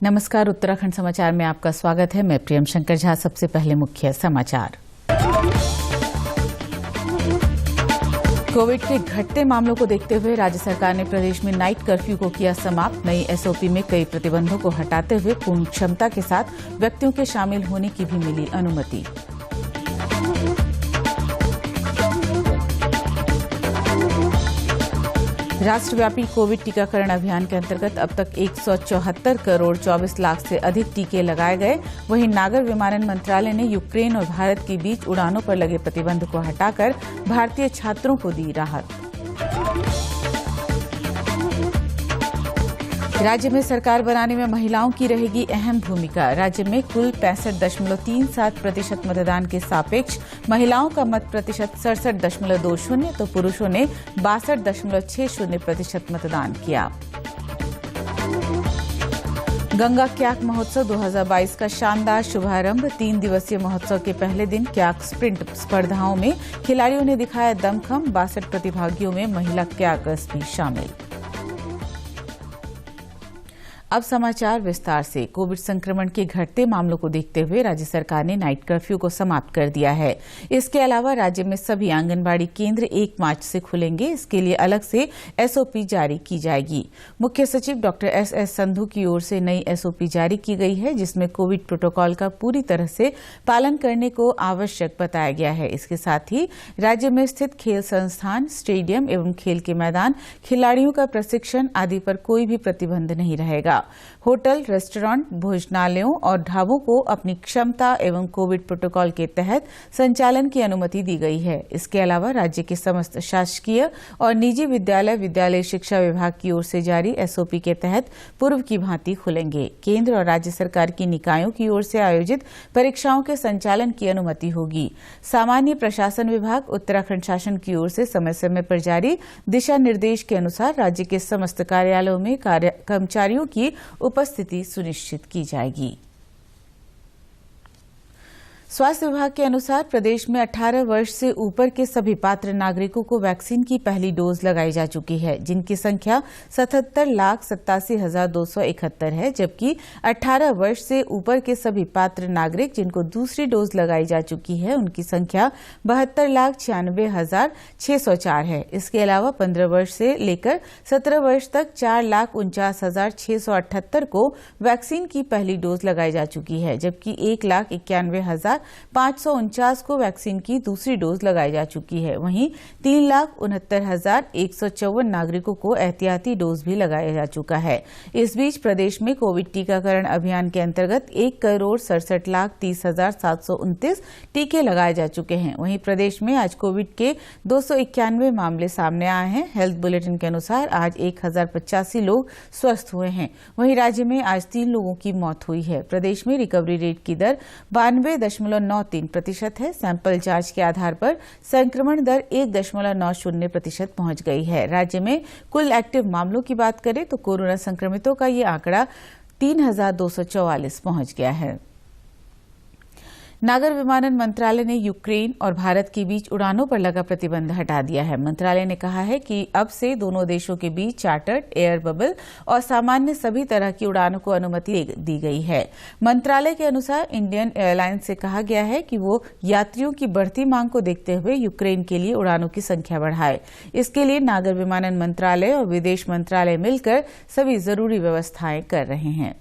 नमस्कार, उत्तराखंड समाचार में आपका स्वागत है। मैं प्रियम शंकर झा। सबसे पहले मुख्य समाचार। कोविड के घटते मामलों को देखते हुए राज्य सरकार ने प्रदेश में नाइट कर्फ्यू को किया समाप्त। नई एसओपी में कई प्रतिबंधों को हटाते हुए पूर्ण क्षमता के साथ व्यक्तियों के शामिल होने की भी मिली अनुमति। राष्ट्रव्यापी कोविड टीकाकरण अभियान के अंतर्गत अब तक 174 करोड़ 24 लाख से अधिक टीके लगाए गए। वहीं नागर विमानन मंत्रालय ने यूक्रेन और भारत के बीच उड़ानों पर लगे प्रतिबंध को हटाकर भारतीय छात्रों को दी राहत। राज्य में सरकार बनाने में महिलाओं की रहेगी अहम भूमिका। राज्य में कुल 65.37% मतदान के सापेक्ष महिलाओं का मत प्रतिशत 67.20 तो पुरुषों ने 62.60% मतदान किया। गंगा क्याक महोत्सव 2022 का शानदार शुभारंभ। 3 दिवसीय महोत्सव के पहले दिन क्याक स्प्रिंट स्पर्धाओं में खिलाड़ियों ने दिखाया दमखम। 62 प्रतिभागियों में महिला क्याकर्स भी शामिल। अब समाचार विस्तार से। कोविड संक्रमण के घटते मामलों को देखते हुए राज्य सरकार ने नाइट कर्फ्यू को समाप्त कर दिया है। इसके अलावा राज्य में सभी आंगनबाड़ी केंद्र 1 मार्च से खुलेंगे। इसके लिए अलग से एसओपी जारी की जाएगी। मुख्य सचिव डॉक्टर एस संधू की ओर से नई एसओपी जारी की गई है, जिसमें कोविड प्रोटोकॉल का पूरी तरह से पालन करने को आवश्यक बताया गया है। इसके साथ ही राज्य में स्थित खेल संस्थान, स्टेडियम एवं खेल के मैदान, खिलाड़ियों का प्रशिक्षण आदि पर कोई भी प्रतिबंध नहीं रहेगा। होटल, रेस्टोरेंट, भोजनालयों और ढाबों को अपनी क्षमता एवं कोविड प्रोटोकॉल के तहत संचालन की अनुमति दी गई है। इसके अलावा राज्य के समस्त शासकीय और निजी विद्यालय शिक्षा विभाग की ओर से जारी एसओपी के तहत पूर्व की भांति खुलेंगे। केंद्र और राज्य सरकार की निकायों की ओर से आयोजित परीक्षाओं के संचालन की अनुमति होगी। सामान्य प्रशासन विभाग उत्तराखंड शासन की ओर से समय समय पर जारी दिशा निर्देश के अनुसार राज्य के समस्त कार्यालयों में कर्मचारियों की उपस्थिति सुनिश्चित की जाएगी। स्वास्थ्य विभाग के अनुसार प्रदेश में 18 वर्ष से ऊपर के सभी पात्र नागरिकों को वैक्सीन की पहली डोज लगाई जा चुकी है, जिनकी संख्या 77,87,271 है। जबकि 18 वर्ष से ऊपर के सभी पात्र नागरिक जिनको दूसरी डोज लगाई जा चुकी है, उनकी संख्या 72,96,604 है। इसके अलावा 15 वर्ष से लेकर 17 वर्ष तक 4,49,678 को वैक्सीन की पहली डोज लगाई जा चुकी है, जबकि 1,91,549 को वैक्सीन की दूसरी डोज लगाई जा चुकी है। वहीं 3,69,154 नागरिकों को एहतियाती डोज भी लगाया जा चुका है। इस बीच प्रदेश में कोविड टीकाकरण अभियान के अंतर्गत 1,67,30,729 टीके लगाए जा चुके हैं। वहीं प्रदेश में आज कोविड के 291 मामले सामने आए हैं। हेल्थ बुलेटिन के अनुसार आज 1,085 लोग स्वस्थ हुए हैं। वहीं राज्य में आज 3 लोगों की मौत हुई है। प्रदेश में रिकवरी रेट की दर 92.93% है। सैंपल जांच के आधार पर संक्रमण दर 1.90% पहुंच गई है। राज्य में कुल एक्टिव मामलों की बात करें तो कोरोना संक्रमितों का ये आंकड़ा 3,244 पहुंच गया है। नागर विमानन मंत्रालय ने यूक्रेन और भारत के बीच उड़ानों पर लगा प्रतिबंध हटा दिया है। मंत्रालय ने कहा है कि अब से दोनों देशों के बीच चार्टर्ड, एयर बबल और सामान्य सभी तरह की उड़ानों को अनुमति दी गई है। मंत्रालय के अनुसार इंडियन एयरलाइंस से कहा गया है कि वो यात्रियों की बढ़ती मांग को देखते हुए यूक्रेन के लिए उड़ानों की संख्या बढ़ाए। इसके लिए नागर विमानन मंत्रालय और विदेश मंत्रालय मिलकर सभी जरूरी व्यवस्थाएं कर रहे हैं।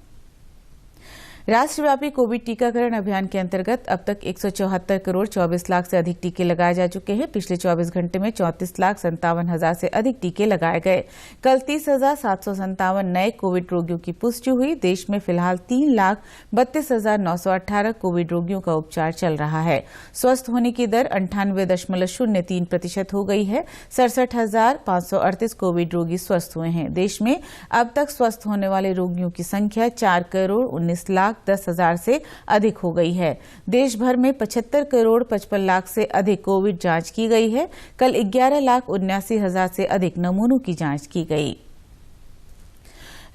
राष्ट्रव्यापी कोविड टीकाकरण अभियान के अंतर्गत अब तक 174 करोड़ 24 लाख से अधिक टीके लगाए जा चुके हैं। पिछले 24 घंटे में 34,57,000 से अधिक टीके लगाए गए। कल 30,757 नए कोविड रोगियों की पुष्टि हुई। देश में फिलहाल 3,32,918 कोविड रोगियों का उपचार चल रहा है। स्वस्थ होने की दर 98.03% हो गई है। 67,538 कोविड रोगी स्वस्थ हुए हैं। देश में अब तक स्वस्थ होने वाले रोगियों की संख्या 4,19,10,000 से अधिक हो गई है। देश भर में 75,55,00,000 से अधिक कोविड जांच की गई है। कल 11,79,000 से अधिक नमूनों की जांच की गई।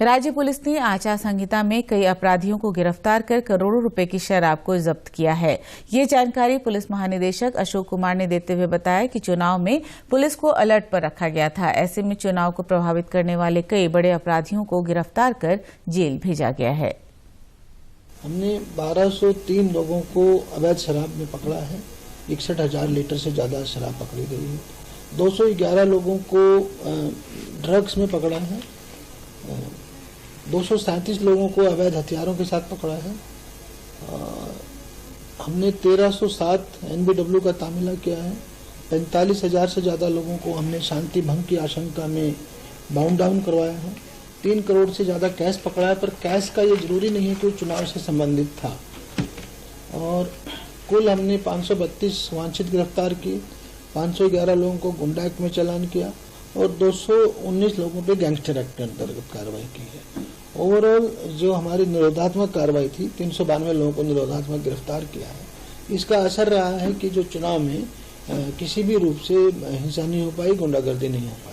राज्य पुलिस ने आचार संहिता में कई अपराधियों को गिरफ्तार कर करोड़ों रुपए की शराब को जब्त किया है। ये जानकारी पुलिस महानिदेशक अशोक कुमार ने देते हुए बताया कि चुनाव में पुलिस को अलर्ट पर रखा गया था। ऐसे में चुनाव को प्रभावित करने वाले कई बड़े अपराधियों को गिरफ्तार कर जेल भेजा गया है। हमने 1203 लोगों को अवैध शराब में पकड़ा है। 61,000 लीटर से ज़्यादा शराब पकड़ी गई है। 211 लोगों को ड्रग्स में पकड़ा है। 237 लोगों को अवैध हथियारों के साथ पकड़ा है। हमने 1307 NBW का तामीला किया है। 45,000 से ज़्यादा लोगों को हमने शांति भंग की आशंका में बाउंड डाउन करवाया है। 3 करोड़ से ज़्यादा कैश पकड़ा है, पर कैश का ये जरूरी नहीं है कि वो चुनाव से संबंधित था। और कुल हमने 532 वांछित गिरफ्तार किए, 511 लोगों को गुंडा एक्ट में चालान किया और 219 लोगों पे गैंगस्टर एक्ट के अंतर्गत कार्रवाई की है। ओवरऑल जो हमारी निरोधात्मक कार्रवाई थी, 392 लोगों को निरोधात्मक गिरफ्तार किया है। इसका असर रहा है कि जो चुनाव में किसी भी रूप से हिंसा नहीं हो पाई, गुंडागर्दी नहीं हो पाई।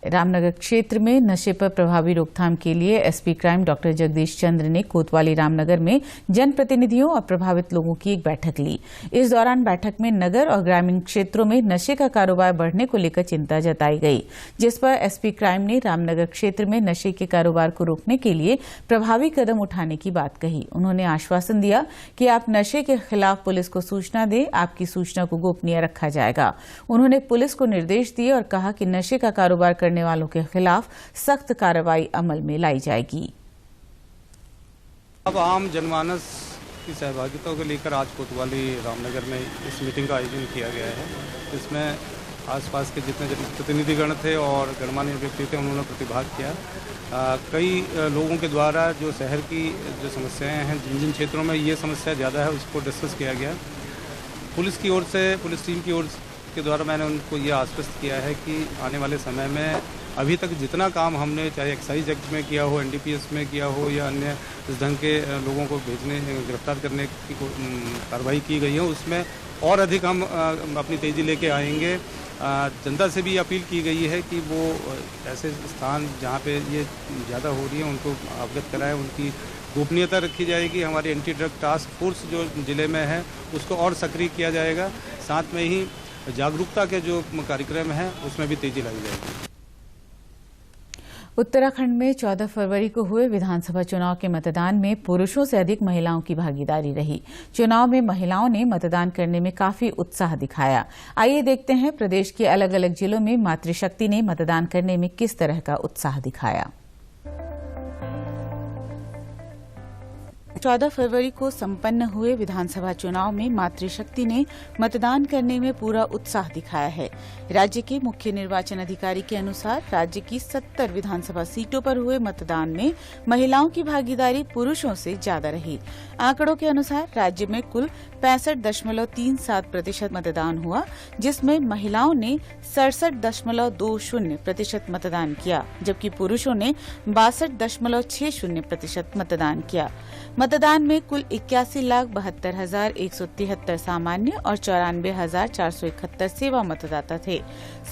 रामनगर क्षेत्र में नशे पर प्रभावी रोकथाम के लिए एसपी क्राइम डॉक्टर जगदीश चंद्र ने कोतवाली रामनगर में जनप्रतिनिधियों और प्रभावित लोगों की एक बैठक ली। इस दौरान बैठक में नगर और ग्रामीण क्षेत्रों में नशे का कारोबार बढ़ने को लेकर चिंता जताई गई, जिस पर एसपी क्राइम ने रामनगर क्षेत्र में नशे के कारोबार को रोकने के लिए प्रभावी कदम उठाने की बात कही। उन्होंने आश्वासन दिया कि आप नशे के खिलाफ पुलिस को सूचना दें, आपकी सूचना को गोपनीय रखा जाएगा। उन्होंने पुलिस को निर्देश दिए और कहा कि नशे का कारोबार करने वालों के खिलाफ सख्त कार्रवाई अमल में लाई जाएगी। अब आम जनमानस की सहभागिता को लेकर आज कोतवाली रामनगर में इस मीटिंग का आयोजन किया गया है। इसमें आसपास के जितने प्रतिनिधिगण थे और गणमान्य व्यक्ति थे, उन्होंने प्रतिभाग किया। कई लोगों के द्वारा जो शहर की जो समस्याएं हैं, जिन जिन क्षेत्रों में ये समस्या ज़्यादा है, उसको डिस्कस किया गया। पुलिस की ओर से, पुलिस टीम की ओर के द्वारा मैंने उनको ये आश्वस्त किया है कि आने वाले समय में अभी तक जितना काम हमने चाहे एक्साइज एक्ट में किया हो, NDPS में किया हो या अन्य इस ढंग के लोगों को भेजने, गिरफ्तार करने की कार्रवाई की गई है, उसमें और अधिक हम अपनी तेज़ी लेके आएंगे। जनता से भी अपील की गई है कि वो ऐसे स्थान जहाँ पे ये ज़्यादा हो रही है उनको अवगत कराएं, उनकी गोपनीयता रखी जाएगी। हमारी एंटी ड्रग टास्क फोर्स जो जिले में है उसको और सक्रिय किया जाएगा। साथ में ही जागरूकता के जो कार्यक्रम हैं उसमें भी तेजी लाई जाएगी। उत्तराखंड में 14 फरवरी को हुए विधानसभा चुनाव के मतदान में पुरुषों से अधिक महिलाओं की भागीदारी रही। चुनाव में महिलाओं ने मतदान करने में काफी उत्साह दिखाया। आइए देखते हैं प्रदेश के अलग अलग जिलों में मातृशक्ति ने मतदान करने में किस तरह का उत्साह दिखाया। 14 फरवरी को संपन्न हुए विधानसभा चुनाव में मातृशक्ति ने मतदान करने में पूरा उत्साह दिखाया है। राज्य के मुख्य निर्वाचन अधिकारी के अनुसार राज्य की 70 विधानसभा सीटों पर हुए मतदान में महिलाओं की भागीदारी पुरुषों से ज्यादा रही। आंकड़ों के अनुसार राज्य में कुल 65.37% मतदान हुआ, जिसमें महिलाओं ने 67.20% मतदान किया, जबकि पुरुषों ने 62.60% मतदान किया। मतदान में कुल 81,72,173 सामान्य और 94,471 सेवा मतदाता थे।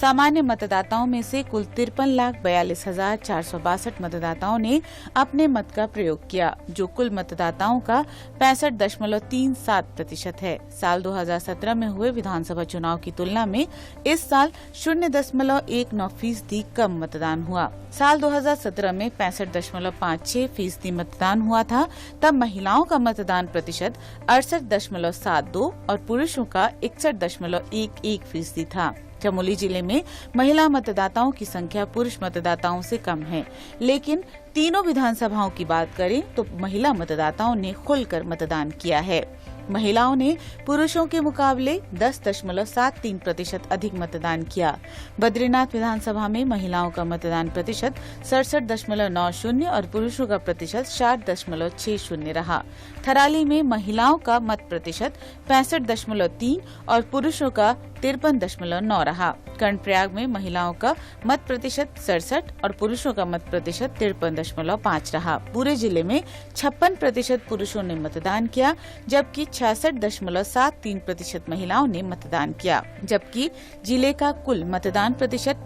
सामान्य मतदाताओं में से कुल 53,42,462 मतदाताओं ने अपने मत का प्रयोग किया, जो कुल मतदाताओं का 65.37% है। साल 2017 में हुए विधानसभा चुनाव की तुलना में इस साल 0.19% कम मतदान हुआ। साल 2017 में 65.56% मतदान हुआ था, तब महिलाओं का मतदान प्रतिशत 68.72 और पुरुषों का 61.11% था। चमोली जिले में महिला मतदाताओं की संख्या पुरुष मतदाताओं से कम है, लेकिन तीनों विधानसभाओं की बात करें तो महिला मतदाताओं ने खुलकर मतदान किया है। महिलाओं ने पुरुषों के मुकाबले 10.73% अधिक मतदान किया। बद्रीनाथ विधानसभा में महिलाओं का मतदान प्रतिशत 67.90 और पुरुषों का प्रतिशत 60.60 रहा। थराली में महिलाओं का मत प्रतिशत 65.3 और पुरुषों का 53.9 रहा। कर्णप्रयाग में महिलाओं का मत प्रतिशत 67 और पुरुषों का मत प्रतिशत 53.5 रहा। पूरे जिले में 56% पुरुषों ने मतदान किया, जबकि 66.73% महिलाओं ने मतदान किया, जबकि जिले का कुल मतदान प्रतिशत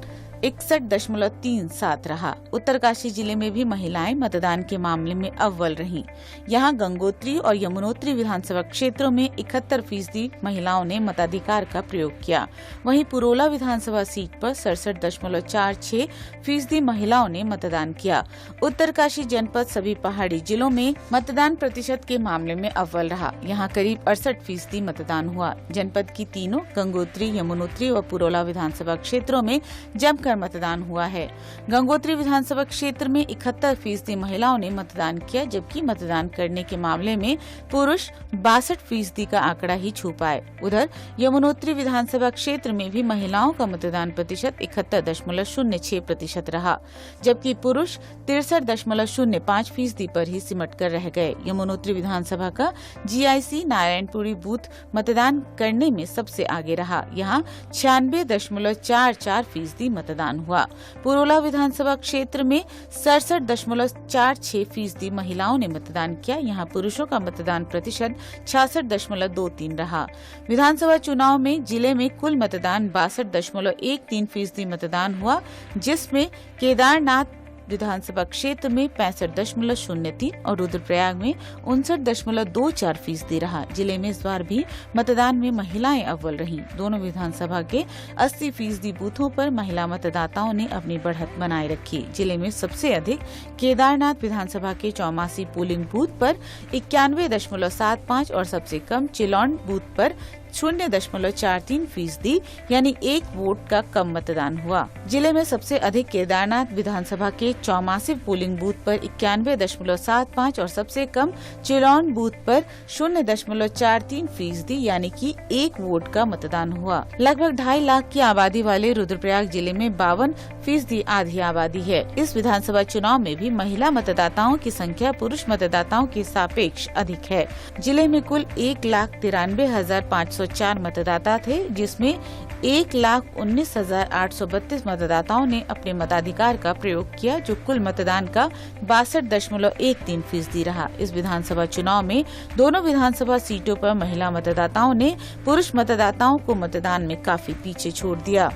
61.37 रहा। उत्तरकाशी जिले में भी महिलाएं मतदान के मामले में अव्वल रहीं। यहां गंगोत्री और यमुनोत्री विधानसभा क्षेत्रों में 71% महिलाओं ने मताधिकार का प्रयोग किया। वहीं पुरोला विधानसभा सीट पर 67.46% महिलाओं ने मतदान किया। उत्तरकाशी जनपद सभी पहाड़ी जिलों में मतदान प्रतिशत के मामले में अव्वल रहा। यहां करीब 68% मतदान हुआ। जनपद की तीनों गंगोत्री, यमुनोत्री और पुरोला विधानसभा क्षेत्रों में जमकर मतदान हुआ है। गंगोत्री विधानसभा क्षेत्र में 71% महिलाओं ने मतदान किया, जबकि मतदान करने के मामले में पुरुष 62% का आंकड़ा ही छू पाए। उधर यमुनोत्री विधानसभा क्षेत्र में भी महिलाओं का मतदान प्रतिशत 71.06% रहा, जबकि पुरुष 63.05% पर ही सिमट कर रह गए। यमुनोत्री विधानसभा का GIC नारायणपुरी बूथ मतदान करने में सबसे आगे रहा। यहाँ 96.44% मतदान हुआ। पुरोला विधानसभा क्षेत्र में 67.46% महिलाओं ने मतदान किया। यहाँ पुरुषों का मतदान प्रतिशत 66.23 रहा। विधानसभा चुनाव में जिले में कुल मतदान 62.13% मतदान हुआ, जिसमें केदारनाथ विधानसभा क्षेत्र में 65.03 और रुद्रप्रयाग में 59.24% रहा। जिले में इस बार भी मतदान में महिलाएं अव्वल रहीं। दोनों विधानसभा के 80% बूथों पर महिला मतदाताओं ने अपनी बढ़त बनाए रखी। जिले में सबसे अधिक केदारनाथ विधानसभा के 84 पोलिंग बूथ पर 91.75 और सबसे कम चिलौन बूथ पर 0.43% यानी 1 वोट का कम मतदान हुआ। जिले में सबसे अधिक केदारनाथ विधानसभा के 84 पोलिंग बूथ पर 91.75 और सबसे कम चिलौन बूथ पर 0.43% यानी कि 1 वोट का मतदान हुआ। लगभग 2.5 लाख की आबादी वाले रुद्रप्रयाग जिले में 52% आधी आबादी है। इस विधानसभा चुनाव में भी महिला मतदाताओं की संख्या पुरुष मतदाताओं के सापेक्ष अधिक है। जिले में कुल 1,93,504 मतदाता थे, जिसमें 1,19,832 मतदाताओं ने अपने मताधिकार का प्रयोग किया, जो कुल मतदान का 62.13% रहा। इस विधानसभा चुनाव में दोनों विधानसभा सीटों पर महिला मतदाताओं ने पुरुष मतदाताओं को मतदान में काफी पीछे छोड़ दिया।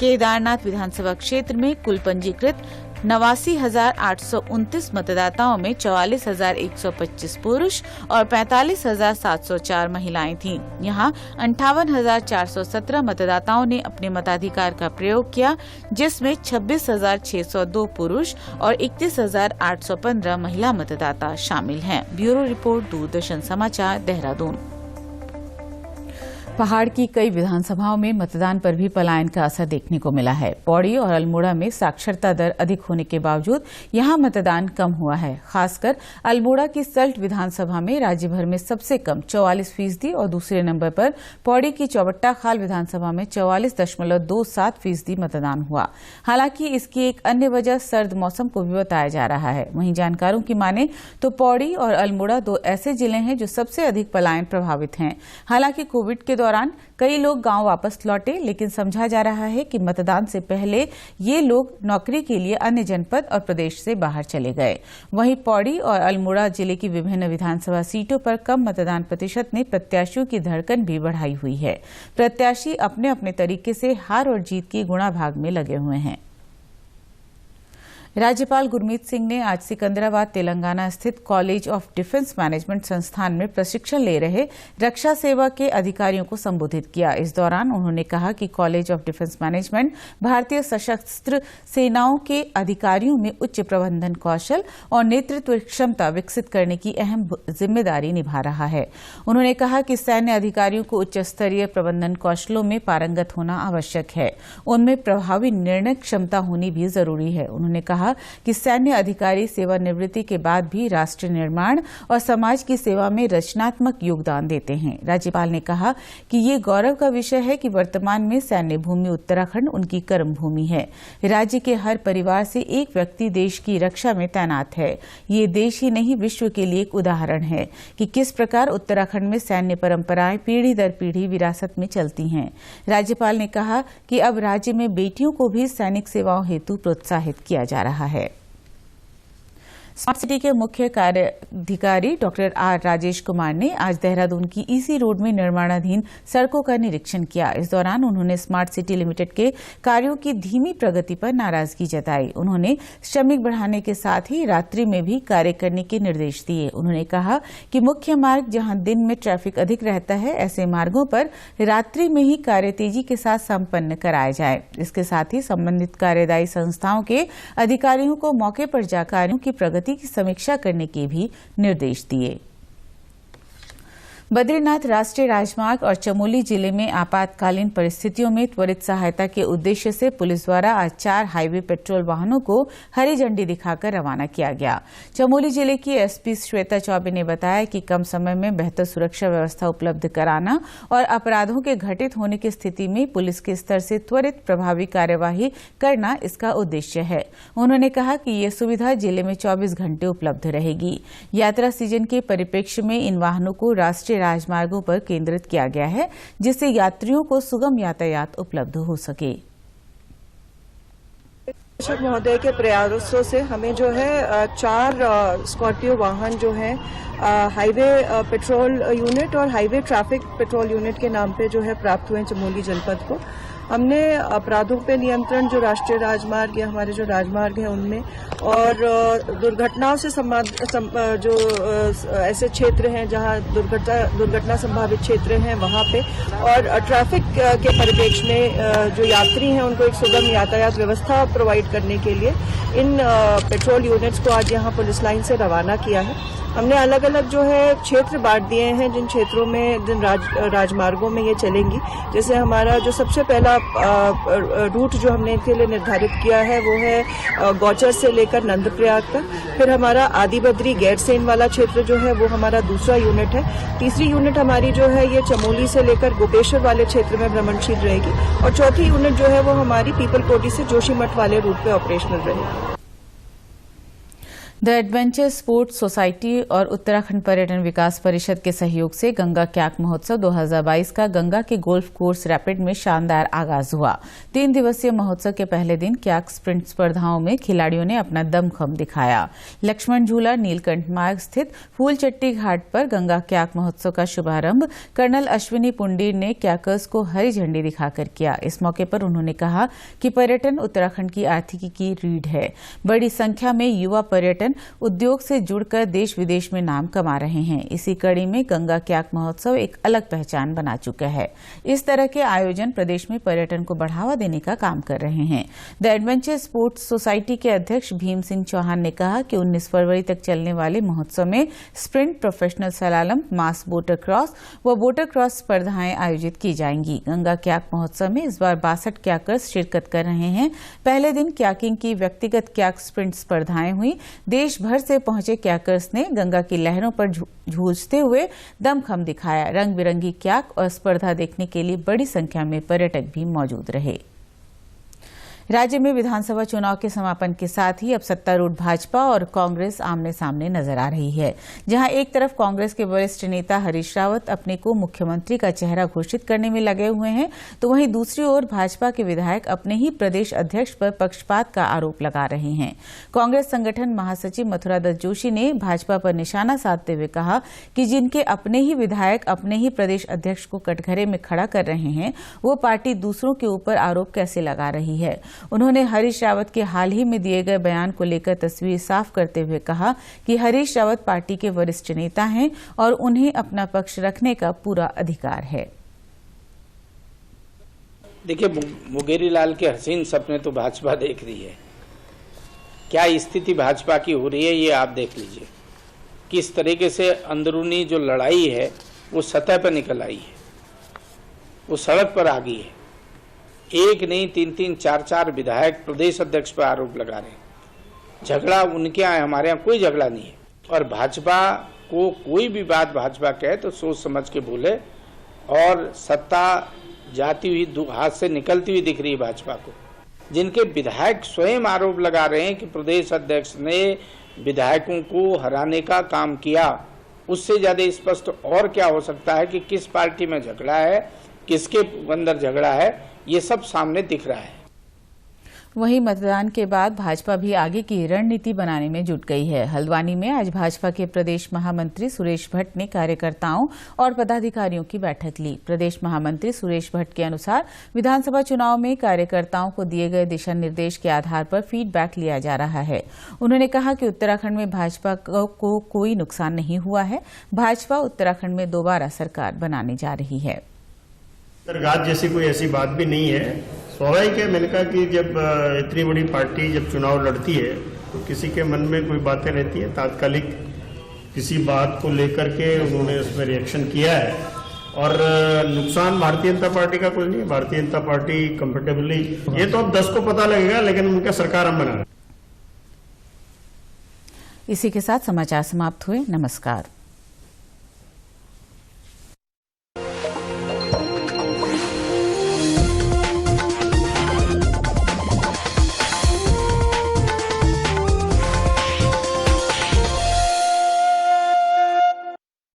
केदारनाथ विधानसभा क्षेत्र में कुल पंजीकृत 89,829 मतदाताओं में 44,125 पुरुष और 45,704 महिलाएं थीं। यहां 58,417 मतदाताओं ने अपने मताधिकार का प्रयोग किया, जिसमें 26,602 पुरुष और 31,815 महिला मतदाता शामिल हैं। ब्यूरो रिपोर्ट, दूरदर्शन समाचार, देहरादून। पहाड़ की कई विधानसभाओं में मतदान पर भी पलायन का असर देखने को मिला है। पौड़ी और अल्मोड़ा में साक्षरता दर अधिक होने के बावजूद यहां मतदान कम हुआ है। खासकर अल्मोड़ा की सल्ट विधानसभा में राज्य भर में सबसे कम 44% और दूसरे नंबर पर पौड़ी की चौबट्टा खाल विधानसभा में 44.27% मतदान हुआ। हालांकि इसकी एक अन्य वजह सर्द मौसम को भी बताया जा रहा है। वहीं जानकारों की माने तो पौड़ी और अल्मोड़ा 2 ऐसे जिले हैं जो सबसे अधिक पलायन प्रभावित हैं। हालांकि कोविड के दौरान कई लोग गांव वापस लौटे, लेकिन समझा जा रहा है कि मतदान से पहले ये लोग नौकरी के लिए अन्य जनपद और प्रदेश से बाहर चले गए। वहीं पौड़ी और अल्मोड़ा जिले की विभिन्न विधानसभा सीटों पर कम मतदान प्रतिशत ने प्रत्याशियों की धड़कन भी बढ़ाई हुई है। प्रत्याशी अपने अपने तरीके से हार और जीत की गुणाभाग में लगे हुए हैं। राज्यपाल गुरमीत सिंह ने आज सिकंदराबाद तेलंगाना स्थित कॉलेज ऑफ डिफेंस मैनेजमेंट संस्थान में प्रशिक्षण ले रहे रक्षा सेवा के अधिकारियों को संबोधित किया। इस दौरान उन्होंने कहा कि कॉलेज ऑफ डिफेंस मैनेजमेंट भारतीय सशस्त्र सेनाओं के अधिकारियों में उच्च प्रबंधन कौशल और नेतृत्व क्षमता विकसित करने की अहम जिम्मेदारी निभा रहा है। उन्होंने कहा कि सैन्य अधिकारियों को उच्च स्तरीय प्रबंधन कौशलों में पारंगत होना आवश्यक है। उनमें प्रभावी निर्णय क्षमता होनी भी जरूरी है। उन्होंने कहा कि सैन्य अधिकारी सेवानिवृत्ति के बाद भी राष्ट्र निर्माण और समाज की सेवा में रचनात्मक योगदान देते हैं। राज्यपाल ने कहा कि ये गौरव का विषय है कि वर्तमान में सैन्य भूमि उत्तराखंड उनकी कर्म भूमि है। राज्य के हर परिवार से एक व्यक्ति देश की रक्षा में तैनात है। ये देश ही नहीं, विश्व के लिए एक उदाहरण है कि किस प्रकार उत्तराखंड में सैन्य परंपराएं पीढ़ी दर पीढ़ी विरासत में चलती हैं। राज्यपाल ने कहा कि अब राज्य में बेटियों को भी सैनिक सेवाओं हेतु प्रोत्साहित किया जा रहा है। स्मार्ट सिटी के मुख्य कार्याधिकारी डॉक्टर आर राजेश कुमार ने आज देहरादून की ईसी रोड में निर्माणाधीन सड़कों का निरीक्षण किया। इस दौरान उन्होंने स्मार्ट सिटी लिमिटेड के कार्यों की धीमी प्रगति पर नाराजगी जताई। उन्होंने श्रमिक बढ़ाने के साथ ही रात्रि में भी कार्य करने के निर्देश दिए। उन्होंने कहा कि मुख्य मार्ग जहां दिन में ट्रैफिक अधिक रहता है, ऐसे मार्गों पर रात्रि में ही कार्य तेजी के साथ संपन्न कराया जाए। इसके साथ ही संबंधित कार्यदायी संस्थाओं के अधिकारियों को मौके पर जाकर कार्यों की प्रगति की समीक्षा करने के भी निर्देश दिए। बद्रीनाथ राष्ट्रीय राजमार्ग और चमोली जिले में आपातकालीन परिस्थितियों में त्वरित सहायता के उद्देश्य से पुलिस द्वारा आज 4 हाईवे पेट्रोल वाहनों को हरी झंडी दिखाकर रवाना किया गया। चमोली जिले की एसपी श्वेता चौबे ने बताया कि कम समय में बेहतर सुरक्षा व्यवस्था उपलब्ध कराना और अपराधों के घटित होने की स्थिति में पुलिस के स्तर से त्वरित प्रभावी कार्यवाही करना इसका उद्देश्य है। उन्होंने कहा कि ये सुविधा जिले में 24 घंटे उपलब्ध रहेगी। यात्रा सीजन के परिप्रेक्ष्य में इन वाहनों को राष्ट्रीय राजमार्गों पर केंद्रित किया गया है, जिससे यात्रियों को सुगम यातायात उपलब्ध हो सके। महोदय के प्रयासों से हमें जो है 4 स्कॉर्पियो वाहन जो है हाईवे पेट्रोल यूनिट और हाईवे ट्रैफिक पेट्रोल यूनिट के नाम पे जो है प्राप्त हुए चमोली जनपद को। हमने अपराधों पे नियंत्रण जो राष्ट्रीय राजमार्ग या हमारे जो राजमार्ग है उनमें और दुर्घटनाओं से जो ऐसे क्षेत्र हैं जहां दुर्घटना संभावित क्षेत्र हैं वहां पे और ट्रैफिक के परिप्रेक्ष्य में जो यात्री हैं उनको एक सुगम यातायात व्यवस्था प्रोवाइड करने के लिए इन पेट्रोल यूनिट्स को आज यहां पुलिस लाइन से रवाना किया है। हमने अलग अलग जो है क्षेत्र बांट दिए हैं जिन क्षेत्रों में जिन राजमार्गों में ये चलेंगी। जैसे हमारा जो सबसे पहला रूट जो हमने इनके लिए निर्धारित किया है वो है गौचर से लेकर नंदप्रयाग तक। फिर हमारा आदि बद्री गैरसेन वाला क्षेत्र जो है वो हमारा दूसरा यूनिट है। तीसरी यूनिट हमारी जो है ये चमोली से लेकर गोपेश्वर वाले क्षेत्र में भ्रमणशील रहेगी और चौथी यूनिट जो है वो हमारी पीपलकोटी से जोशीमठ वाले रूट पे ऑपरेशनल रहेगी। द एडवेंचर स्पोर्ट्स सोसाइटी और उत्तराखंड पर्यटन विकास परिषद के सहयोग से गंगा क्याक महोत्सव 2022 का गंगा के गोल्फ कोर्स रैपिड में शानदार आगाज हुआ। 3 दिवसीय महोत्सव के पहले दिन क्याक स्प्रिंट स्पर्धाओं में खिलाड़ियों ने अपना दमखम दिखाया। लक्ष्मण झूला नीलकंठ मार्ग स्थित फूलचट्टी घाट पर गंगा क्याक महोत्सव का शुभारंभ कर्नल अश्विनी पुंडीर ने क्याकर्स को हरी झंडी दिखाकर किया। इस मौके पर उन्होंने कहा कि पर्यटन उत्तराखंड की आर्थिकी की रीढ़ है। बड़ी संख्या में युवा पर्यटन उद्योग से जुड़कर देश विदेश में नाम कमा रहे हैं। इसी कड़ी में गंगा क्याक महोत्सव एक अलग पहचान बना चुका है। इस तरह के आयोजन प्रदेश में पर्यटन को बढ़ावा देने का काम कर रहे हैं। द एडवेंचर स्पोर्ट्स सोसाइटी के अध्यक्ष भीम सिंह चौहान ने कहा कि 19 फरवरी तक चलने वाले महोत्सव में स्प्रिंट, प्रोफेशनल सलालम, मास बोटर क्रॉस व बोटर क्रॉस स्पर्धाएं आयोजित की जाएंगी। गंगा क्याक महोत्सव में इस बार 62 क्याकर्स शिरकत कर रहे हैं। पहले दिन क्याकिंग की व्यक्तिगत क्याक स्प्रिंट स्पर्धाएं हुई। देश भर से पहुंचे क्याकर्स ने गंगा की लहरों पर जूझते हुए दमखम दिखाया। रंग बिरंगी क्याक और स्पर्धा देखने के लिए बड़ी संख्या में पर्यटक भी मौजूद रहे। राज्य में विधानसभा चुनाव के समापन के साथ ही अब सत्तारूढ़ भाजपा और कांग्रेस आमने सामने नजर आ रही है। जहां एक तरफ कांग्रेस के वरिष्ठ नेता हरीश रावत अपने को मुख्यमंत्री का चेहरा घोषित करने में लगे हुए हैं, तो वहीं दूसरी ओर भाजपा के विधायक अपने ही प्रदेश अध्यक्ष पर पक्षपात का आरोप लगा रहे हैं। कांग्रेस संगठन महासचिव मथुरा दत्त जोशी ने भाजपा पर निशाना साधते हुए कहा कि जिनके अपने ही विधायक अपने ही प्रदेश अध्यक्ष को कटघरे में खड़ा कर रहे हैं, वो पार्टी दूसरों के ऊपर आरोप कैसे लगा रही है। उन्होंने हरीश रावत के हाल ही में दिए गए बयान को लेकर तस्वीर साफ करते हुए कहा कि हरीश रावत पार्टी के वरिष्ठ नेता हैं और उन्हें अपना पक्ष रखने का पूरा अधिकार है। देखिए, मुंगेरी लाल के हसीन सपने तो भाजपा देख रही है। क्या स्थिति भाजपा की हो रही है ये आप देख लीजिए। किस तरीके से अंदरूनी जो लड़ाई है वो सतह पर निकल आई है, वो सड़क पर आ गई है। एक नहीं 3-3, 4-4 विधायक प्रदेश अध्यक्ष पर आरोप लगा रहे हैं। झगड़ा उनके यहाँ, हमारे यहाँ कोई झगड़ा नहीं है। और भाजपा को कोई भी बात भाजपा कहे तो सोच समझ के बोले, और सत्ता जाती हुई हाथ से निकलती हुई दिख रही है भाजपा को। जिनके विधायक स्वयं आरोप लगा रहे हैं कि प्रदेश अध्यक्ष ने विधायकों को हराने का काम किया, उससे ज्यादा स्पष्ट और क्या हो सकता है कि किस पार्टी में झगड़ा है, किसके अंदर झगड़ा है, ये सब सामने दिख रहा है। वहीं मतदान के बाद भाजपा भी आगे की रणनीति बनाने में जुट गई है। हल्द्वानी में आज भाजपा के प्रदेश महामंत्री सुरेश भट्ट ने कार्यकर्ताओं और पदाधिकारियों की बैठक ली। प्रदेश महामंत्री सुरेश भट्ट के अनुसार विधानसभा चुनाव में कार्यकर्ताओं को दिए गए दिशा निर्देश के आधार पर फीडबैक लिया जा रहा है। उन्होंने कहा कि उत्तराखंड में भाजपा को कोई नुकसान नहीं हुआ है। भाजपा उत्तराखंड में दोबारा सरकार बनाने जा रही है। सरकार जैसी कोई ऐसी बात भी नहीं है। स्वाभाविक है, मैंने कहा कि जब इतनी बड़ी पार्टी जब चुनाव लड़ती है तो किसी के मन में कोई बातें रहती है। तात्कालिक किसी बात को लेकर के उन्होंने उसमें रिएक्शन किया है और नुकसान भारतीय जनता पार्टी का कोई नहीं है। भारतीय जनता पार्टी कंफर्टेबली, ये तो अब 10 को पता लगेगा, लेकिन उनका सरकार हम बना रहे हैं। इसी के साथ समाचार समाप्त हुए। नमस्कार।